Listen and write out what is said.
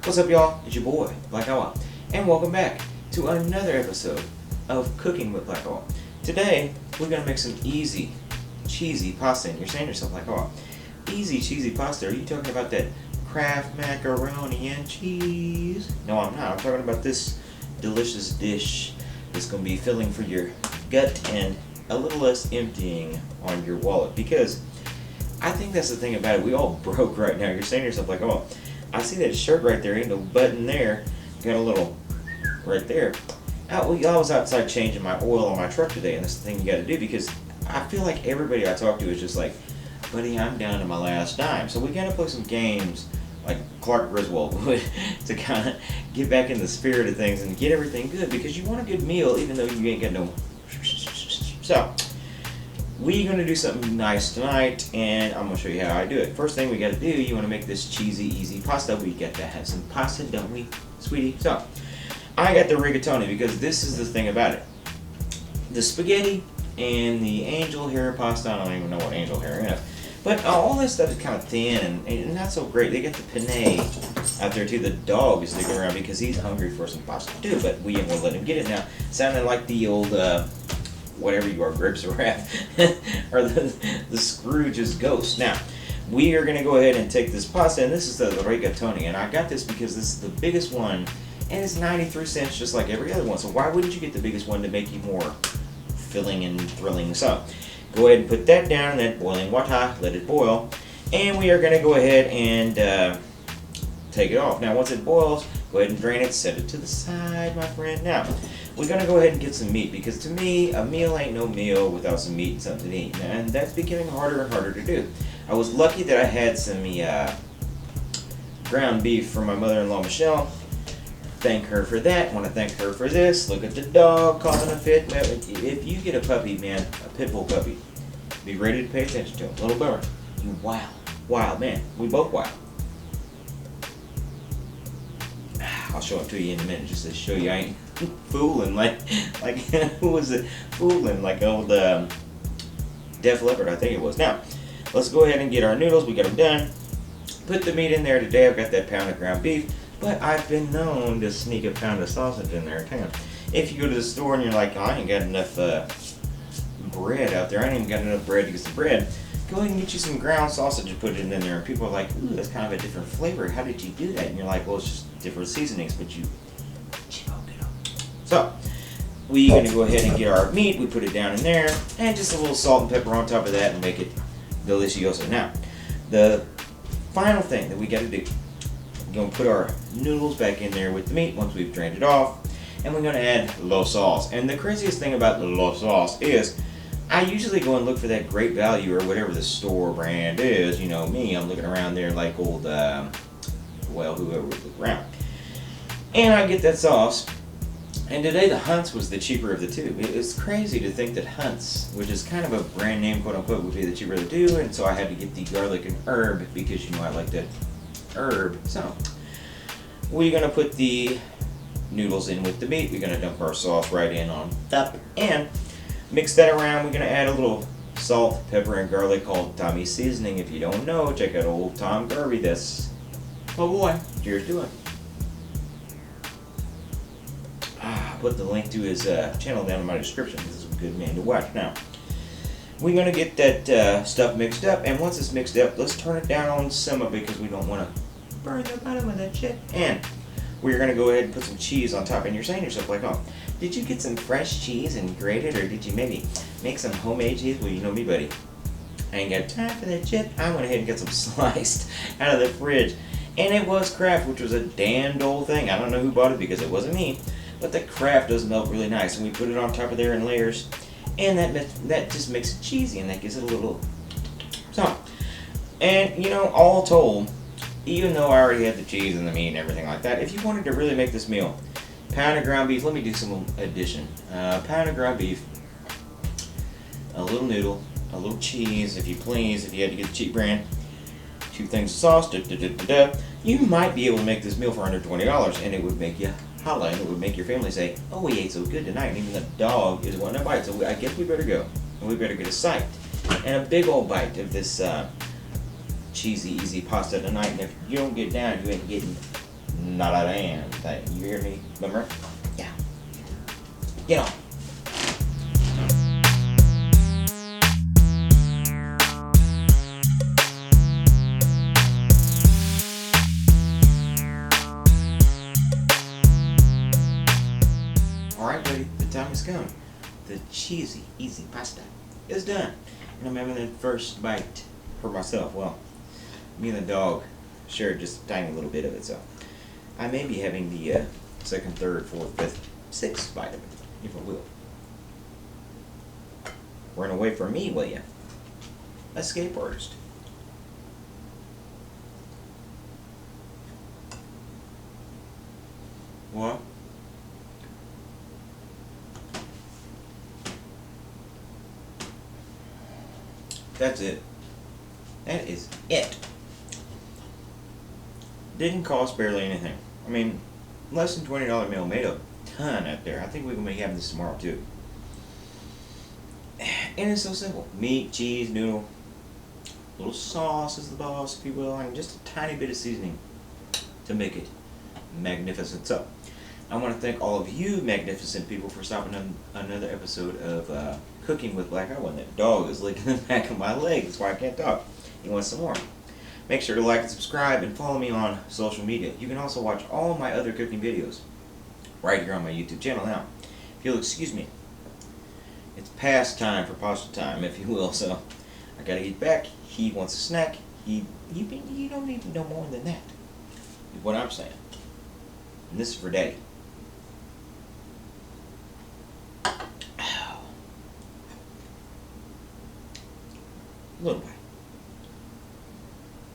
What's up, y'all? It's your boy, Black Owl, and welcome back to another episode of Cooking with Black Owl. Today, we're going to make some easy, cheesy pasta, and you're saying to yourself, like, oh, easy, cheesy pasta? Are you talking about that Kraft macaroni and cheese? No, I'm not. I'm talking about this delicious dish that's going to be filling for your gut and a little less emptying on your wallet, because I think that's the thing about it. We all broke right now. You're saying to yourself, like, oh, I see that shirt right there, ain't no button there, got a little right there. I was outside changing my oil on my truck today, and that's the thing you got to do, because I feel like everybody I talk to is just like, buddy, I'm down to my last dime. So we got to play some games like Clark Griswold would to kind of get back in the spirit of things and get everything good, because you want a good meal even though you ain't got no. So we're going to do something nice tonight, and I'm going to show you how I do it. First thing we got to do, you want to make this cheesy, easy pasta. We got to have some pasta, don't we, sweetie? So I got the rigatoni, because this is the thing about it. The spaghetti and the angel hair pasta, I don't even know what angel hair is, but all this stuff is kind of thin and not so great. They got the penne out there too. The dog is sticking around because he's hungry for some pasta too, but we ain't going to let him get it now. Sounding like the old whatever you are, Grapes of Wrath, or the Scrooge's ghost. Now, we are going to go ahead and take this pasta, and this is the rigatoni, and I got this because this is the biggest one, and it's 93 cents just like every other one, so why wouldn't you get the biggest one to make you more filling and thrilling? So, go ahead and put that down in that boiling water, let it boil, and we are going to go ahead and take it off. Now, once it boils, go ahead and drain it, set it to the side, my friend. Now, we're going to go ahead and get some meat, because to me, a meal ain't no meal without some meat and something to eat, and that's becoming harder and harder to do. I was lucky that I had some ground beef from my mother-in-law, Michelle. Thank her for that. Want to thank her for this. Look at the dog causing a fit. If you get a puppy, man, a pit bull puppy, be ready to pay attention to him. Little bummer. You wild man. We both wild. I'll show it to you in a minute, just to show you I ain't fooling like who was it? Fooling like old Def Leppard, I think it was. Now, let's go ahead and get our noodles. We got them done. Put the meat in there today. I've got that pound of ground beef, but I've been known to sneak a pound of sausage in there too. If you go to the store and you're like, oh, I ain't got enough bread out there, I ain't even got enough bread to get some bread, go ahead and get you some ground sausage and put it in there. And people are like, ooh, that's kind of a different flavor. How did you do that? And you're like, well, it's just different seasonings, but you know. So, we're going to go ahead and get our meat. We put it down in there, and just a little salt and pepper on top of that and make it delicioso. Now, the final thing that we got to do, we're going to put our noodles back in there with the meat once we've drained it off, and we're going to add low sauce. And the craziest thing about the low sauce is I usually go and look for that Great Value or whatever the store brand is. You know me, I'm looking around there like old, whoever would look around. And I get that sauce. And today the Hunt's was the cheaper of the two. It's crazy to think that Hunt's, which is kind of a brand name, quote unquote, would be the cheaper of the two. And so I had to get the garlic and herb, because you know I like that herb. So we're going to put the noodles in with the meat. We're going to dump our sauce right in on top and mix that around. We're going to add a little salt, pepper, and garlic called Tommy Seasoning. If you don't know, check out old Tom GARVEY. That's my boy. Cheers to him. Put the link to his channel down in my description. This is a good man to watch. Now, we're going to get that stuff mixed up, and once it's mixed up, let's turn it down on simmer, because we don't want to burn the bottom of that shit. And we're going to go ahead and put some cheese on top, and you're saying to yourself, like, oh, did you get some fresh cheese and grate it, or did you maybe make some homemade cheese? Well, you know me, buddy. I ain't got time for that shit. I went ahead and got some sliced out of the fridge, and it was Kraft, which was a damned old thing. I don't know who bought it, because it wasn't me. But the Kraft does melt really nice, and we put it on top of there in layers, and that just makes it cheesy, and that gives it a little. So, and you know, all told, even though I already had the cheese and the meat and everything like that, if you wanted to really make this meal, pound of ground beef. Let me do some addition. Pound of ground beef, a little noodle, a little cheese, if you please. If you had to get the cheap brand, 2 things of sauce. You might be able to make this meal for under $20, and it would make you holla, and it would make your family say, oh, we ate so good tonight, and even the dog is wanting a bite, so I guess we better go, and we better get a sight, and a big old bite of this cheesy, easy pasta tonight, and if you don't get down, you ain't getting not a damn thing. You hear me, Bummer? Yeah. Get on. Alright, buddy, the time has come. The cheesy, easy pasta is done. And I'm having the first bite for myself. Well, me and the dog shared just a tiny little bit of it, so I may be having the second, third, fourth, fifth, sixth bite of it, if I will. Run away from me, will ya? Escape artist. What? That's it. That is it. Didn't cost barely anything. I mean, less than $20 meal made a ton out there. I think we can make having this tomorrow too. And it's so simple. Meat, cheese, noodle, little sauce is the boss, if you will, and just a tiny bit of seasoning to make it magnificent. So, I want to thank all of you magnificent people for stopping on another episode of Cooking with Black Eye. That dog is licking the back of my leg. That's why I can't talk. He wants some more. Make sure to like and subscribe and follow me on social media. You can also watch all my other cooking videos right here on my YouTube channel. Now, if you'll excuse me, it's past time for pasta time, if you will, so I gotta get back. He wants a snack. You don't need to know more than that, is what I'm saying. And this is for Daddy. Little bite.